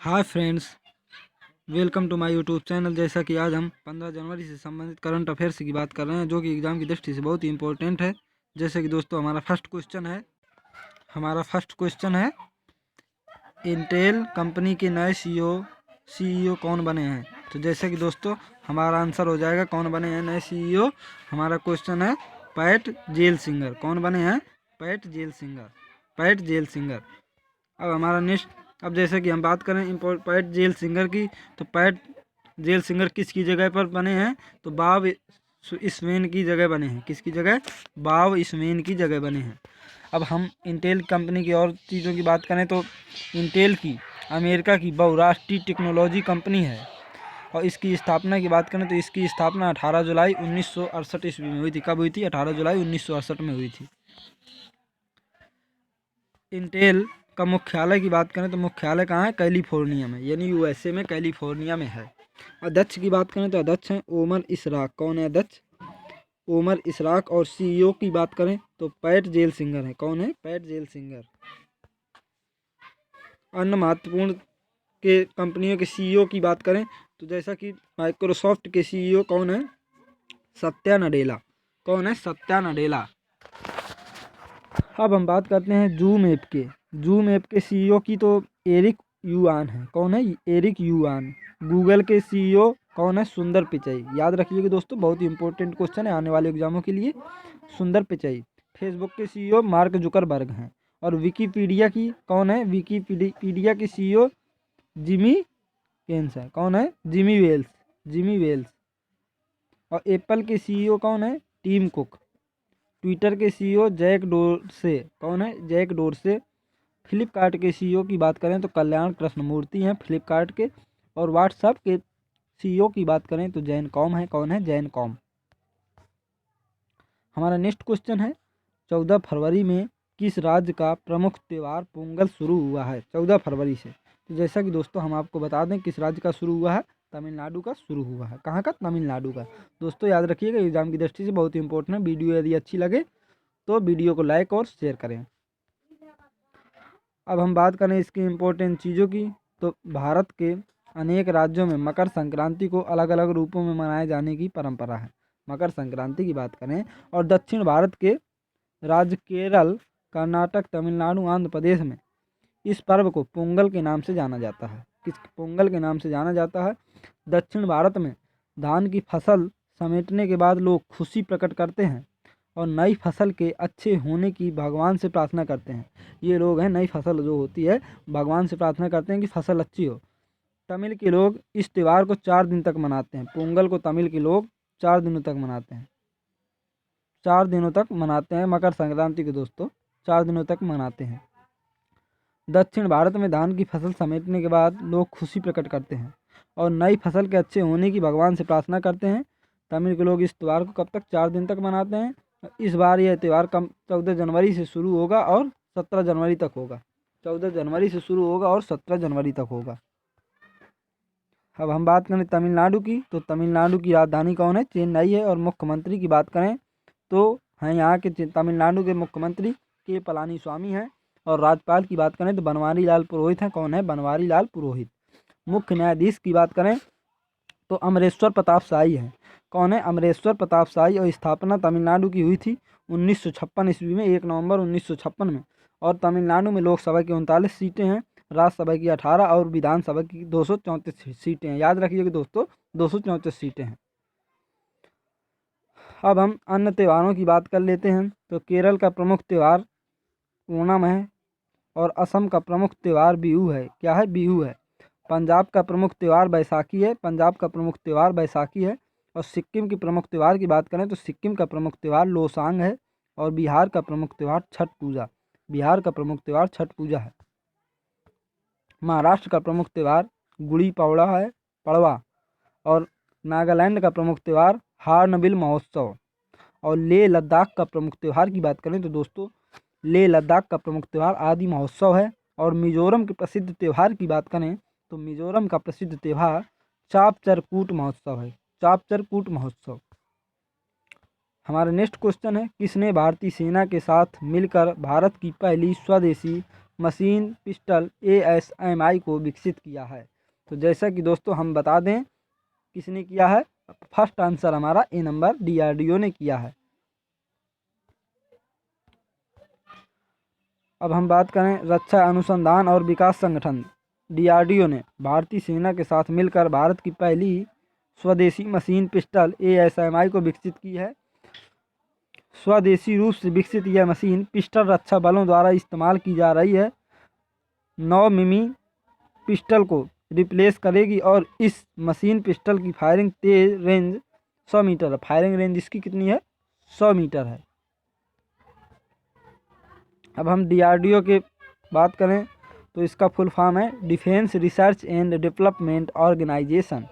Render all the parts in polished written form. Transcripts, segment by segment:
Hi friends, welcome to my YouTube channel. जैसा कि आज हम 15 जनवरी से संबंधित करंट अफेयर्स की बात कर रहे हैं, जो कि एग्ज़ाम की दृष्टि से बहुत ही इंपॉर्टेंट है। जैसे कि दोस्तों हमारा फर्स्ट क्वेश्चन है इंटेल कंपनी के नए सीईओ कौन बने हैं। तो जैसे कि दोस्तों हमारा आंसर हो जाएगा कौन बने हैं नए सीईओ। हमारा क्वेश्चन है पैट जेलसिंगर। कौन बने हैं? पैट जेलसिंगर। अब हमारा नेक्स्ट, अब जैसे कि हम बात करें पैट जेलसिंगर की, तो पैट जेलसिंगर किसकी जगह पर बने हैं? तो बॉब स्वेन की जगह बने हैं। किसकी जगह? बॉब स्वेन की जगह बने हैं। अब हम इंटेल कंपनी की और चीज़ों की बात करें तो इंटेल की अमेरिका की बहुराष्ट्रीय टेक्नोलॉजी कंपनी है। और इसकी स्थापना की बात करें तो इसकी स्थापना 18 जुलाई 1968 ईस्वी में हुई थी। कब हुई थी? 18 जुलाई 1968 में हुई थी। इंटेल का मुख्यालय की बात करें तो मुख्यालय कहाँ है? कैलिफोर्निया में, यानी यूएसए में, कैलिफोर्निया में है। अध्यक्ष की बात करें तो अध्यक्ष हैं ओमर इशराक। कौन है अध्यक्ष? ओमर इशराक। और सीईओ की बात करें तो पैट जेलसिंगर है। कौन है? पैट जेलसिंगर। अन्य महत्वपूर्ण के कंपनियों के सीईओ की बात करें तो जैसा कि माइक्रोसॉफ्ट के सीईओ कौन है? सत्या नडेला। कौन है? सत्या नडेला। अब हम बात करते हैं जूम ऐप के सीईओ की, तो एरिक युआन है। कौन है? Eric Yuan. गूगल के सीईओ कौन है? सुंदर पिचई। याद रखिएगा दोस्तों, बहुत ही इंपॉर्टेंट क्वेश्चन है आने वाले एग्जामों के लिए। सुंदर पिचई। फेसबुक के सीईओ मार्क जुकरबर्ग हैं। और विकीपीडिया की कौन है? विकीपीडिया के सीईओ जिमी केन्स है। कौन है? Jimmy Wales. और एप्पल के सीईओ कौन है? Tim Cook. ट्विटर के सीईओ जैक डोरसे। कौन है? जैक डोरसे। फ्लिपकार्ट के सीईओ की बात करें तो कल्याण कृष्णमूर्ति हैं फ्लिपकार्ट के। और व्हाट्सएप के सीईओ की बात करें तो जैन कॉम है। कौन है? Jan Koum. हमारा नेक्स्ट क्वेश्चन है 14 फरवरी में किस राज्य का प्रमुख त्यौहार पोंगल शुरू हुआ है? 14 फरवरी से। तो जैसा कि दोस्तों हम आपको बता दें किस राज्य का शुरू हुआ है। तमिलनाडु का शुरू हुआ है। कहाँ का? तमिलनाडु का। दोस्तों याद रखिएगा, एग्जाम की दृष्टि से बहुत ही इंपॉर्टेंट है। वीडियो यदि अच्छी लगे तो वीडियो को लाइक और शेयर करें। अब हम बात करें इसकी इम्पोर्टेंट चीज़ों की, तो भारत के अनेक राज्यों में मकर संक्रांति को अलग अलग रूपों में मनाए जाने की परंपरा है। मकर संक्रांति की बात करें, और दक्षिण भारत के राज्य केरल, कर्नाटक, तमिलनाडु, आंध्र प्रदेश में इस पर्व को पोंगल के नाम से जाना जाता है। किस? पोंगल के नाम से जाना जाता है। दक्षिण भारत में धान की फसल समेटने के बाद लोग खुशी प्रकट करते हैं और नई फसल के अच्छे होने की भगवान से प्रार्थना करते हैं। ये लोग हैं, नई फसल जो होती है भगवान से प्रार्थना करते हैं कि फसल अच्छी हो। तमिल के लोग इस त्यौहार को 4 दिन तक मनाते हैं। पोंगल को तमिल के लोग 4 दिनों तक मनाते हैं। 4 दिनों तक मनाते हैं मकर संक्रांति के दोस्तों, 4 दिनों तक मनाते हैं। दक्षिण भारत में धान की फसल समेटने के बाद लोग खुशी प्रकट करते हैं और नई फसल के अच्छे होने की भगवान से प्रार्थना करते हैं। तमिल के लोग इस त्यौहार को कब तक? 4 दिन तक मनाते हैं। इस बार यह त्यौहार 14 जनवरी से शुरू होगा और 17 जनवरी तक होगा। 14 जनवरी से शुरू होगा और 17 जनवरी तक होगा। अब हम बात करें तमिलनाडु की, तो तमिलनाडु की राजधानी कौन है? चेन्नई है। और मुख्यमंत्री की बात करें तो हैं यहाँ के तमिलनाडु के मुख्यमंत्री के पलानीस्वामी हैं। और राज्यपाल की बात करें तो बनवारी लाल पुरोहित हैं। कौन है? बनवारी लाल पुरोहित। मुख्य न्यायाधीश की बात करें तो अमरेश्वर प्रताप शाही हैं। कौन है? अमरेश्वर प्रताप शाही। और स्थापना तमिलनाडु की हुई थी 1956 ईस्वी में, 1 नवंबर 1956 में। और तमिलनाडु में लोकसभा की 39 सीटें हैं, राज्यसभा की 18 और विधानसभा की 234 सीटें हैं। याद रखिएगा दोस्तों, 234 सीटें हैं। अब हम अन्य त्योहारों की बात कर लेते हैं, तो केरल का प्रमुख त्यौहार ओणम है। और असम का प्रमुख त्यौहार बिहू है। क्या है? बिहू है। पंजाब का प्रमुख त्यौहार बैसाखी है। पंजाब का प्रमुख त्यौहार बैसाखी है। और सिक्किम की प्रमुख त्यौहार की बात करें तो सिक्किम का प्रमुख त्यौहार लोसांग है। और बिहार का प्रमुख त्यौहार छठ पूजा। बिहार का प्रमुख त्यौहार छठ पूजा है। महाराष्ट्र का प्रमुख त्यौहार गुड़ी पड़वा है, पड़वा। और नागालैंड का प्रमुख त्यौहार हार्नबिल महोत्सव। और लेह लद्दाख का प्रमुख त्यौहार की बात करें तो दोस्तों लेह लद्दाख का प्रमुख त्यौहार आदि महोत्सव है। और मिजोरम के प्रसिद्ध त्यौहार की बात करें तो मिजोरम का प्रसिद्ध त्यौहार चापचरकूट महोत्सव है। चापचरकूट महोत्सव। हमारा नेक्स्ट क्वेश्चन है किसने भारतीय सेना के साथ मिलकर भारत की पहली स्वदेशी मशीन पिस्टल ASMI को विकसित किया है? तो जैसा कि दोस्तों हम बता दें किसने किया है, फर्स्ट आंसर हमारा ए नंबर DRDO ने किया है। अब हम बात करें रक्षा अनुसंधान और विकास संगठन DRDO ने भारतीय सेना के साथ मिलकर भारत की पहली स्वदेशी मशीन पिस्टल ASMI को विकसित की है। स्वदेशी रूप से विकसित यह मशीन पिस्टल रक्षा बलों द्वारा इस्तेमाल की जा रही है 9 मिमी पिस्टल को रिप्लेस करेगी और इस मशीन पिस्टल की फायरिंग तेज रेंज 100 मीटर है। फायरिंग रेंज इसकी कितनी है? 100 मीटर है। अब हम DRDO के बात करें तो इसका फुल फॉर्म है defence research and development organisation,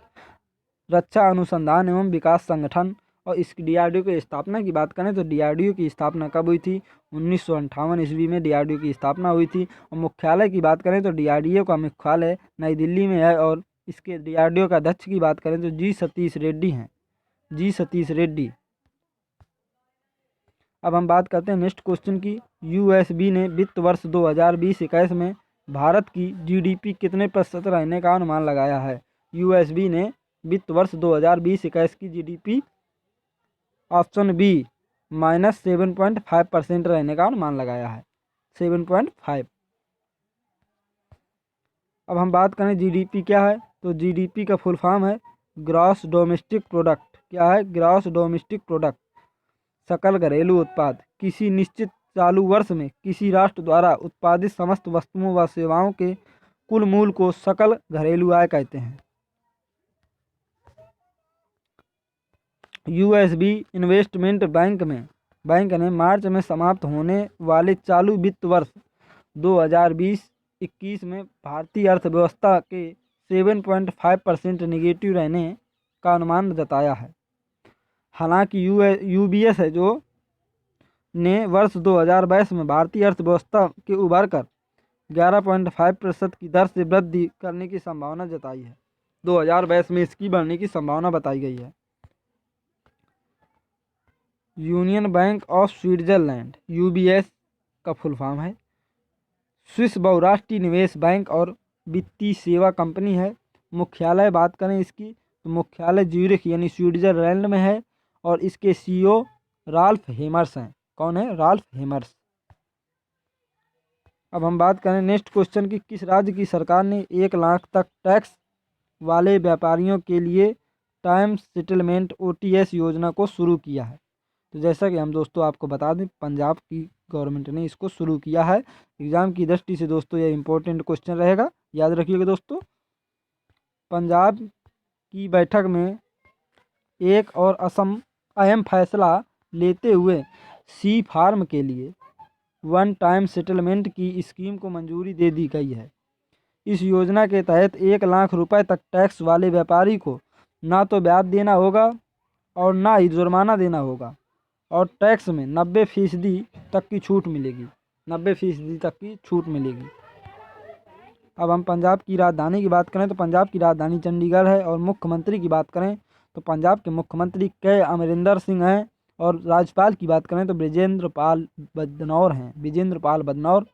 रक्षा अनुसंधान एवं विकास संगठन। और इस DRDO की स्थापना की बात करें तो DRDO की स्थापना कब हुई थी? 1958 ईस्वी में DRDO की स्थापना हुई थी। और मुख्यालय की बात करें तो DRDO का मुख्यालय नई दिल्ली में है। और इसके DRDO का अध्यक्ष की बात करें तो G सतीश रेड्डी हैं, G सतीश रेड्डी। अब हम बात करते हैं नेक्स्ट क्वेश्चन की। USB ने वित्त वर्ष 2020-21 में भारत की GDP कितने प्रतिशत रहने का अनुमान लगाया है? USB ने वित्त वर्ष 2020-21 की GDP ऑप्शन बी -7.5% रहने का अनुमान लगाया है, 7.5। अब हम बात करें GDP क्या है, तो GDP का फुल फॉर्म है ग्रॉस डोमेस्टिक प्रोडक्ट। क्या है? ग्रॉस डोमेस्टिक प्रोडक्ट, सकल घरेलू उत्पाद। किसी निश्चित चालू वर्ष में किसी राष्ट्र द्वारा उत्पादित समस्त वस्तुओं व सेवाओं के कुल मूल्य को सकल घरेलू आय कहते हैं। USB इन्वेस्टमेंट बैंक ने मार्च में समाप्त होने वाले चालू वित्त वर्ष 2020-21 में भारतीय अर्थव्यवस्था के 7.5% निगेटिव रहने का अनुमान जताया है। हालांकि UBS है जो ने वर्ष 2022 में भारतीय अर्थव्यवस्था के उभर कर 11.5% की दर से वृद्धि करने की संभावना जताई है। 2022 में इसकी बढ़ने की संभावना बताई गई है। Union bank of Switzerland UBS का फुल फॉर्म है स्विस बहुराष्ट्रीय निवेश बैंक और वित्तीय सेवा कंपनी है। मुख्यालय बात करें इसकी तो मुख्यालय ज्यूरिख यानी स्विट्जरलैंड में है। और इसके CEO राल्फ हेमर्स हैं। कौन है? राल्फ हेमर्स। अब हम बात करें नेक्स्ट क्वेश्चन की, किस राज्य की सरकार ने 1 लाख तक टैक्स वाले व्यापारियों के लिए टाइम सेटलमेंट OTS योजना को शुरू किया है? तो जैसा कि हम दोस्तों आपको बता दें पंजाब की गवर्नमेंट ने इसको शुरू किया है। एग्जाम की दृष्टि से दोस्तों यह इंपॉर्टेंट क्वेश्चन रहेगा, याद रखिएगा दोस्तों। पंजाब की बैठक में एक और अहम फैसला लेते हुए सी फार्म के लिए 1 टाइम सेटलमेंट की स्कीम को मंजूरी दे दी गई है। इस योजना के तहत 1 लाख रुपए तक टैक्स वाले व्यापारी को ना तो ब्याज देना होगा और ना ही जुर्माना देना होगा और टैक्स में 90% तक की छूट मिलेगी, 90% तक की छूट मिलेगी। अब हम पंजाब की राजधानी की बात करें तो पंजाब की राजधानी चंडीगढ़ है। और मुख्यमंत्री की बात करें तो पंजाब के मुख्यमंत्री के अमरिंदर सिंह हैं। और राज्यपाल की बात करें तो ब्रिजेंद्र पाल बदनौर हैं, विजेंद्र पाल बदनौर।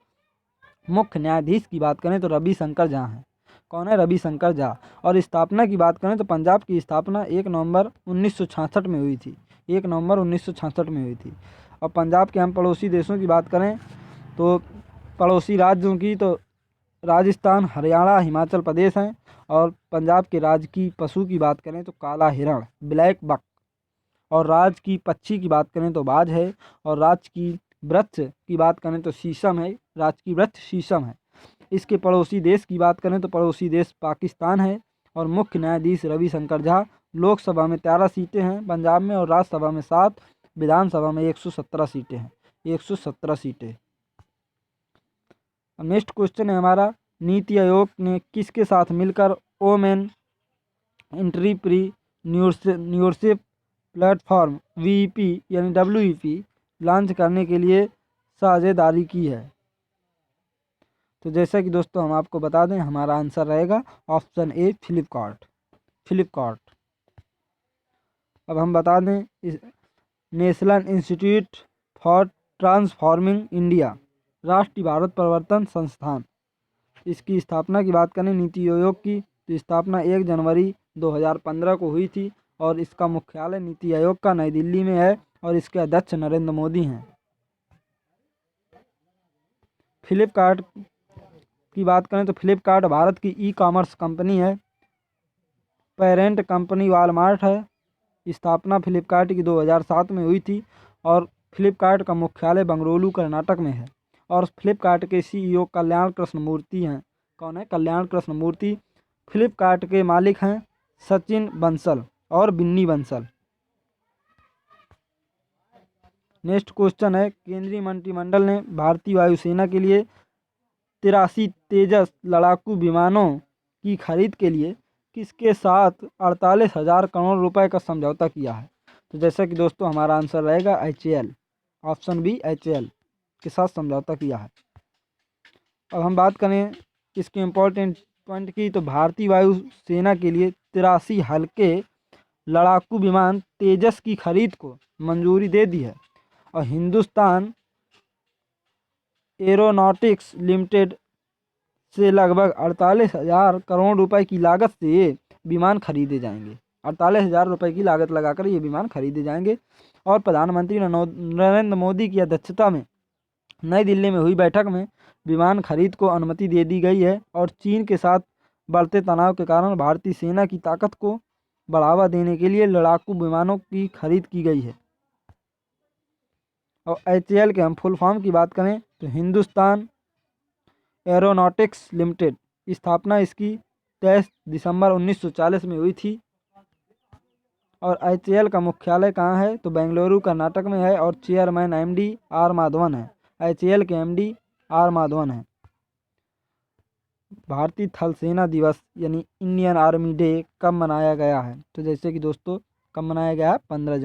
मुख्य न्यायाधीश की बात करें तो रविशंकर झा हैं। कौन है? रविशंकर झा। और स्थापना की बात करें तो पंजाब की स्थापना 1 नवंबर 1966 में हुई थी, 1 नवंबर 1966 में हुई थी। और पंजाब के हम पड़ोसी देशों की बात करें तो पड़ोसी राज्यों की तो राजस्थान, हरियाणा, हिमाचल प्रदेश हैं। और पंजाब के राजकीय पशु की बात करें तो काला हिरण, ब्लैक बक। और राज की पक्षी की बात करें तो बाज है। और राज की वृक्ष की बात करें तो शीशम है, राज की वृक्ष शीशम है। इसके पड़ोसी देश की बात करें तो पड़ोसी देश पाकिस्तान है। और मुख्य न्यायाधीश रविशंकर झा। लोकसभा में 13 सीटें हैं पंजाब में और राज्यसभा में 7, विधानसभा में 117 सीटें हैं, 117 सीटें। नेक्स्ट क्वेश्चन है हमारा, नीति आयोग ने किसके साथ मिलकर वोमेन एंटरप्रेन्योरशिप प्लेटफॉर्म WEP यानी WEP लॉन्च करने के लिए साझेदारी की है? तो जैसा कि दोस्तों हम आपको बता दें हमारा आंसर रहेगा ऑप्शन ए फ्लिपकार्ट। अब हम बता दें national institute for transforming India राष्ट्रीय भारत प्रवर्तन संस्थान, इसकी स्थापना की बात करें नीति आयोग की, तो स्थापना 1 जनवरी 2015 को हुई थी और इसका मुख्यालय नीति आयोग का नई दिल्ली में है और इसके अध्यक्ष नरेंद्र मोदी हैं। फ्लिपकार्ट की बात करें तो फ्लिपकार्ट भारत की ई कॉमर्स कंपनी है। पेरेंट कंपनी वॉलमार्ट है। स्थापना फ्लिपकार्ट की 2007 में हुई थी और फ्लिपकार्ट का मुख्यालय बंगलुरु कर्नाटक में है और फ्लिपकार्ट के CEO कल्याण कृष्णमूर्ति हैं। कौन है? कल्याण कृष्णमूर्ति। फ्लिपकार्ट के मालिक हैं सचिन बंसल और बिन्नी बंसल। नेक्स्ट क्वेश्चन है, केंद्रीय मंत्रिमंडल ने भारतीय वायुसेना के लिए 83 तेजस लड़ाकू विमानों की खरीद के लिए किसके साथ 48,000 करोड़ रुपए का समझौता किया है? तो जैसा कि दोस्तों हमारा आंसर रहेगा HAL, ऑप्शन बी HAL के साथ समझौता किया है। अब हम बात करें इसके इम्पोर्टेंट पॉइंट की, तो भारतीय वायुसेना के लिए 83 हल्के लड़ाकू विमान तेजस की खरीद को मंजूरी दे दी है और हिंदुस्तान एरोनॉटिक्स लिमिटेड से लगभग 48,000 करोड़ रुपए की लागत से ये विमान खरीदे जाएंगे। 48,000 रुपये की लागत लगाकर ये विमान खरीदे जाएंगे और प्रधानमंत्री नरेंद्र मोदी की अध्यक्षता में नई दिल्ली में हुई बैठक में विमान खरीद को अनुमति दे दी गई है और चीन के साथ बढ़ते तनाव के कारण भारतीय सेना की ताकत को बढ़ावा देने के लिए लड़ाकू विमानों की खरीद की गई है। और HAL के हम फुल फॉर्म की बात करें तो हिंदुस्तान एरोनॉटिक्स लिमिटेड, स्थापना इसकी 23 दिसंबर 1940 में हुई थी और HAL का मुख्यालय कहाँ है? तो बेंगलुरु कर्नाटक में है और चेयरमैन MD आर माधवन है। HAL के MD आर माधवन है। भारतीय थल सेना दिवस यानी इंडियन आर्मी डे कब मनाया गया है? तो जैसे कि दोस्तों कब मनाया गया है? 15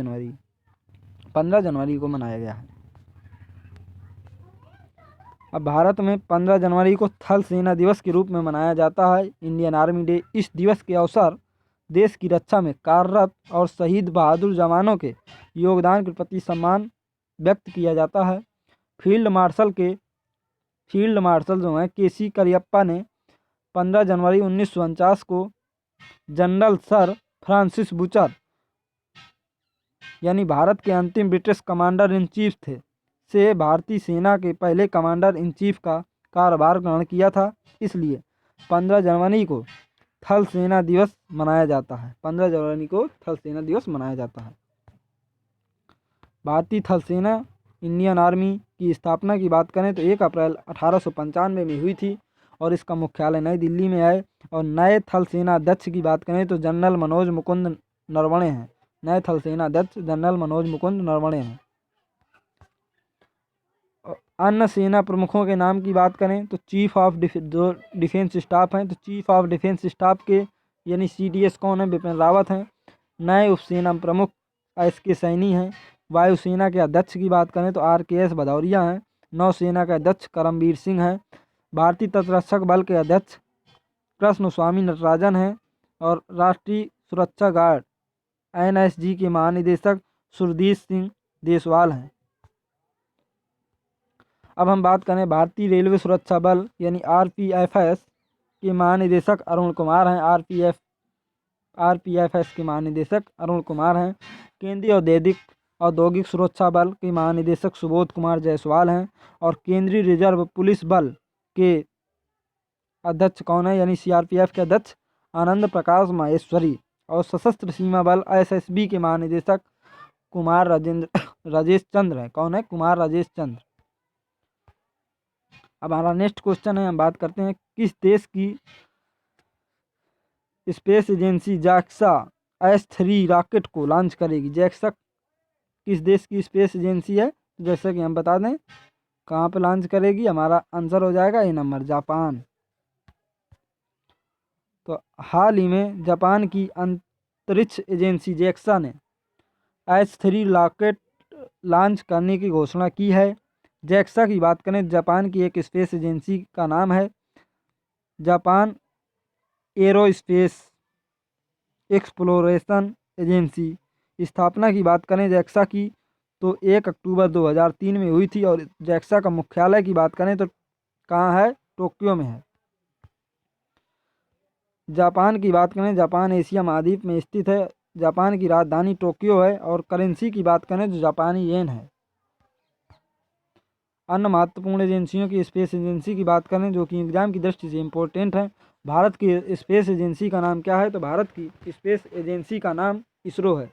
जनवरी को मनाया गया है। अब भारत में 15 जनवरी को थल सेना दिवस के रूप में मनाया जाता है, इंडियन आर्मी डे। इस दिवस के अवसर देश की रक्षा में कार्यरत और शहीद बहादुर जवानों के योगदान के प्रति सम्मान व्यक्त किया जाता है। फील्ड मार्शल जो हैं KC करियप्पा ने 15 जनवरी 1949 को जनरल सर फ्रांसिस बुचर यानी भारत के अंतिम ब्रिटिश कमांडर इन चीफ थे से भारतीय सेना के पहले कमांडर इन चीफ का कार्यभार ग्रहण किया था। इसलिए 15 जनवरी को थल सेना दिवस मनाया जाता है। 15 जनवरी को थल सेना दिवस मनाया जाता है। भारतीय थल सेना इंडियन आर्मी की स्थापना की बात करें तो 1 अप्रैल 1895 में हुई थी और इसका मुख्यालय नई दिल्ली में है। और नए थल सेना अध्यक्ष की बात करें तो जनरल मनोज मुकुंद नरवणे हैं। नए थल सेना अध्यक्ष जनरल मनोज मुकुंद नरवणे हैं। अन्य सेना प्रमुखों के नाम की बात करें तो चीफ ऑफ जो डिफेंस स्टाफ हैं, तो चीफ ऑफ डिफेंस स्टाफ के यानी CDS कौन है? बिपिन रावत हैं। नए उपसेना प्रमुख SK सैनी हैं। वायुसेना के अध्यक्ष की बात करें तो RKS भदौरिया हैं। नौसेना के अध्यक्ष करमबीर सिंह हैं। भारतीय तटरक्षक बल के अध्यक्ष कृष्ण स्वामी नटराजन हैं और राष्ट्रीय सुरक्षा गार्ड NSG के महानिदेशक सुरदीप सिंह देसवाल हैं। अब हम बात करें भारतीय रेलवे सुरक्षा बल यानी RPFS के महानिदेशक अरुण कुमार हैं। RPFS के महानिदेशक अरुण कुमार हैं। केंद्रीय औद्योगिक सुरक्षा बल के महानिदेशक सुबोध कुमार जायसवाल हैं और केंद्रीय रिजर्व पुलिस बल के अध्यक्ष कौन है? यानी CRPF के अध्यक्ष आनंद प्रकाश माहेश्वरी और सशस्त्र सीमा बल SSB के महानिदेशक कुमार राजेश चंद्र हैं। कौन है? कुमार राजेश चंद्र। अब हमारा नेक्स्ट क्वेश्चन है, हम बात करते हैं किस देश की space agency JAXA S3 rocket को लॉन्च करेगी? JAXA किस देश की स्पेस एजेंसी है? जैसा कि हम बता दें कहाँ पे लॉन्च करेगी, हमारा आंसर हो जाएगा A नंबर, जापान। तो हाल ही में जापान की अंतरिक्ष एजेंसी JAXA ने S3 रॉकेट लॉन्च करने की घोषणा की है। JAXA की बात करें, जापान की एक स्पेस एजेंसी का नाम है जापान एरोस्पेस एक्सप्लोरेशन एजेंसी। स्थापना की बात करें JAXA की तो 1 अक्टूबर 2003 में हुई थी। और जैक्सा का मुख्यालय की बात करें तो कहाँ है? टोक्यो में है। जापान की बात करें, जापान एशिया महाद्वीप में स्थित है। जापान की राजधानी टोक्यो है। और करेंसी की बात करें तो जापानी येन है। अन्य महत्वपूर्ण एजेंसियों की स्पेस एजेंसी की बात करें जो कि एग्जाम की दृष्टि से इम्पोर्टेंट है। भारत की स्पेस एजेंसी का नाम क्या है? तो भारत की स्पेस एजेंसी का नाम इसरो है।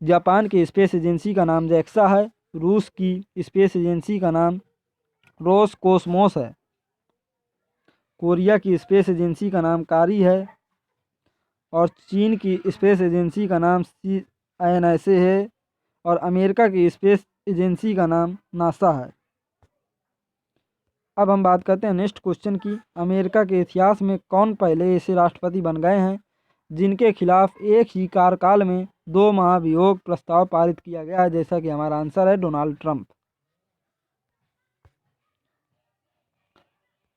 जापान की स्पेस एजेंसी का नाम जैक्सा है। रूस की स्पेस एजेंसी का नाम रोसकोसमोस है। कोरिया की स्पेस एजेंसी का नाम कारी है। और चीन की स्पेस एजेंसी का नाम CNSA है। और अमेरिका की स्पेस एजेंसी का नाम नासा है। अब हम बात करते हैं नेक्स्ट क्वेश्चन की। अमेरिका के इतिहास में कौन पहले ऐसे राष्ट्रपति बन गए हैं जिनके खिलाफ एक ही कार्यकाल में 2 महाभियोग प्रस्ताव पारित किया गया है? जैसा कि हमारा आंसर है डोनाल्ड ट्रंप।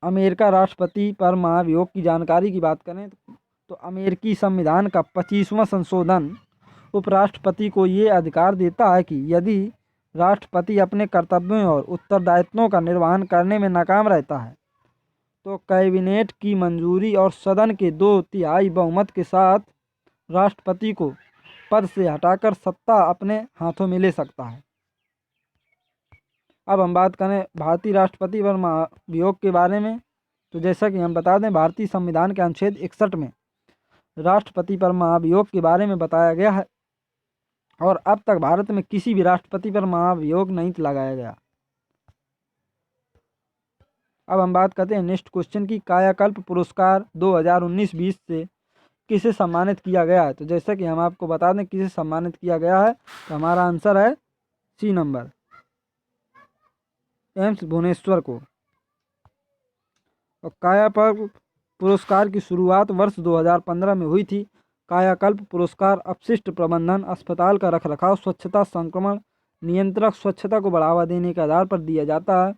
अमेरिका राष्ट्रपति पर महाभियोग की जानकारी की बात करें तो अमेरिकी संविधान का 25वां संशोधन उपराष्ट्रपति को ये अधिकार देता है कि यदि राष्ट्रपति अपने कर्तव्यों और उत्तरदायित्वों का निर्वहन करने में नाकाम रहता है तो कैबिनेट की मंजूरी और सदन के 2/3 बहुमत के साथ राष्ट्रपति को पद से हटाकर सत्ता अपने हाथों में ले सकता है। अब हम बात करें भारतीय राष्ट्रपति पर महाभियोग के बारे में तो जैसा कि हम बता दें भारतीय संविधान के अनुच्छेद 61 में राष्ट्रपति पर महाभियोग के बारे में बताया गया है। और अब तक भारत में किसी भी राष्ट्रपति पर महाभियोग नहीं लगाया गया। अब हम बात करते हैं नेक्स्ट क्वेश्चन की। कायाकल्प पुरस्कार 2019-20 से किसे सम्मानित किया गया है? तो जैसा कि हम आपको बता दें किसे सम्मानित किया गया है तो हमारा आंसर है C नंबर, एम्स भुवनेश्वर को। और कायाकल्प पुरस्कार की शुरुआत वर्ष 2015 में हुई थी। कायाकल्प पुरस्कार अपशिष्ट प्रबंधन, अस्पताल का रखरखाव, स्वच्छता, संक्रमण नियंत्रक, स्वच्छता को बढ़ावा देने के आधार पर दिया जाता है।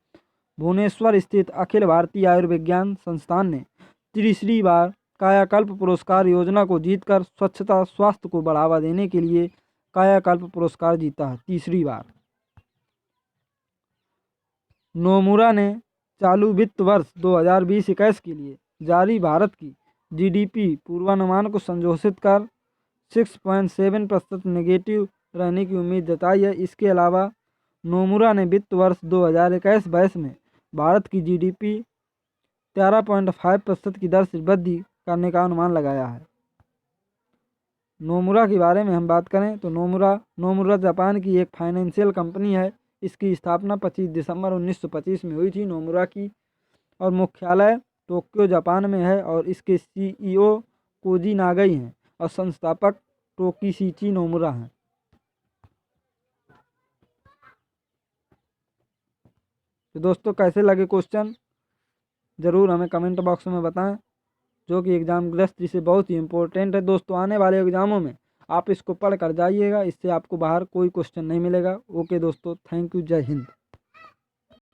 भुवनेश्वर स्थित अखिल भारतीय आयुर्विज्ञान संस्थान ने तीसरी बार कायाकल्प पुरस्कार योजना को जीतकर स्वच्छता स्वास्थ्य को बढ़ावा देने के लिए कायाकल्प पुरस्कार जीता है तीसरी बार। नोमुरा ने चालू वित्त वर्ष 2020-21 के लिए जारी भारत की GDP पूर्वानुमान को संशोधित कर 6.7% नेगेटिव रहने की उम्मीद जताई है। इसके अलावा नोमुरा ने वित्त वर्ष 2021-22 में भारत की GDP 13.5% की दर से वृद्धि करने का अनुमान लगाया है। नोमुरा के बारे में हम बात करें तो नोमुरा जापान की एक फाइनेंशियल कंपनी है। इसकी स्थापना 25 दिसंबर 1925 में हुई थी नोमुरा की। और मुख्यालय टोक्यो जापान में है। और इसके CEO कोजी नागई हैं और संस्थापक टोकिशिची नोमुरा हैं। तो दोस्तों कैसे लगे क्वेश्चन ज़रूर हमें कमेंट बॉक्स में बताएं, जो कि एग्ज़ाम दृष्टि से बहुत ही इम्पोर्टेंट है। दोस्तों आने वाले एग्ज़ामों में आप इसको पढ़ कर जाइएगा, इससे आपको बाहर कोई क्वेश्चन नहीं मिलेगा। ओके दोस्तों, थैंक यू, जय हिंद।